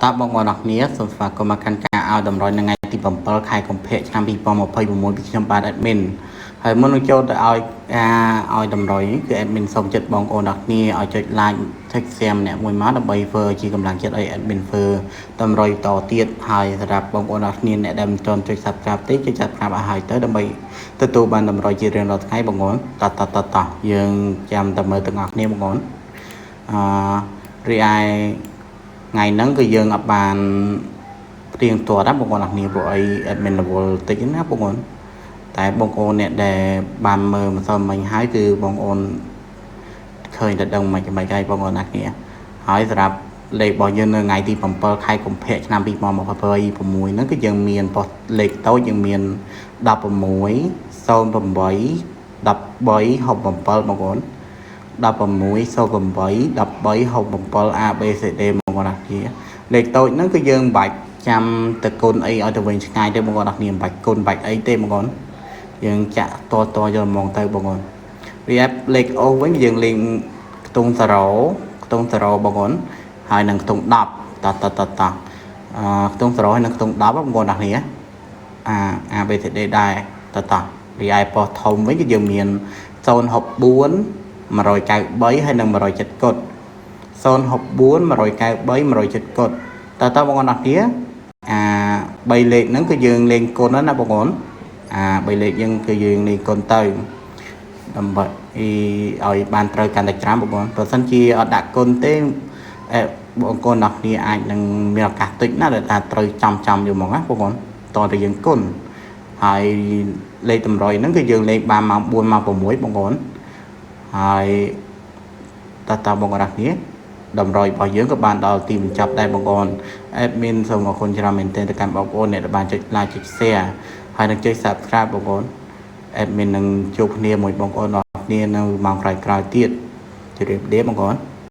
តាបងប្អូនអរគ្នាសូមស្វាគមន៍មកកាន់ការឲ្យតម្រុយនៅថ្ងៃទី7ខែកុម្ភៈឆ្នាំ2026ពីខ្ញុំបាទ admin ហើយមុននឹងចូលទៅឲ្យឲ្យតម្រុយគឺ admin សូមចិត្តបងប្អូនអរគ្នាឲ្យចុច like ចុច share ម្នាក់មួយមកដើម្បីធ្វើជាកម្លាំងចិត្តឲ្យ admin ធ្វើតម្រុយតទៀតហើយសម្រាប់បងប្អូនអរគ្នាអ្នកដែលមិនទាន់ចុច subscribe ទេចុច subscribe ឲ្យហើយទៅដើម្បីទទួលបានតម្រុយជារៀងរាល់ថ្ងៃបងប្អូនតយើងចាំតែមើលទាំងអស់គ្នាបងប្អូនរីឯថ្ងៃហ្នឹងគឺយើងអត់បានរៀងទាត់ណាបងប្អូនអរគ្នាព្រោះអី admin រវល់តិចណាបងប្អូនតែបងប្អូនអ្នកដែលបានមើលម្សិលមិញហើយគឺបងប្អូនឃើញតែដឹងមិនហើយបងប្អូនអរគ្នាហើយសម្រាប់លេខរបស់យើងនៅថ្ងៃទី7ខែកុម្ភៈឆ្នាំ2026ហ្នឹងគឺយើងមានប៉ុស្តិ៍លេខតូចយើងមាន16 08 13 67បងប្អូន16 08 13 67 ABCD បងប្អូនអរគ្នាលេខតូចហ្នឹងគឺយើងមិនបាច់ចាំទៅគុណអីឲ្យទៅវិញឆ្ងាយទេបងប្អូនអរគ្នាមិនបាច់គុណបាច់អីទេបងប្អូនយើងចាក់តយកហ្មងទៅបងប្អូនវាលេខអូវិញយើងលេងខ្ទង់0បងប្អូនហើយនឹងខ្ទង់10ខ្ទង់0ហើយនឹងខ្ទង់10បងប្អូនអរគ្នាABCD ដែររីឯប៉ុស្តិ៍ធំវិញគឺយើងមាន064 193ហើយនឹង170កុដ064 193 170កុដតើបងប្អូនអរគ្នា3លេខហ្នឹងគឺយើងលេងគុណណាបងប្អូន3លេខយើងគឺយើងលេងគុណទៅដើម្បីឲ្យបានត្រូវកាន់តែច្រើនបងប្អូនបើសិនជាអត់ដាក់គុណទេបងប្អូនអរគ្នាអាចនឹងមានឱកាសតិចណាស់ដែលថាត្រូវចំយកមកណាបងប្អូនតតែយើងគុណហើយលេខតម្រុយហ្នឹងគឺយើងលេងបានម៉ោង4ម៉ោង6បងប្អូនហើយតើបងប្អូនអរគ្នាតម្រុយរបស់យើងក៏បានដល់ទីបញ្ចប់ដែរបងប្អូន admin សូមអរគុណច្រើនមែនទែនទៅកាន់បងប្អូនអ្នកដែលបានចុច like ចុច share ហើយនឹងចុច subscribe បងប្អូន admin នឹងជួបគ្នាមួយបងប្អូនអរគ្នានៅម៉ោងក្រោយៗទៀតជម្រាបលាបងប្អូន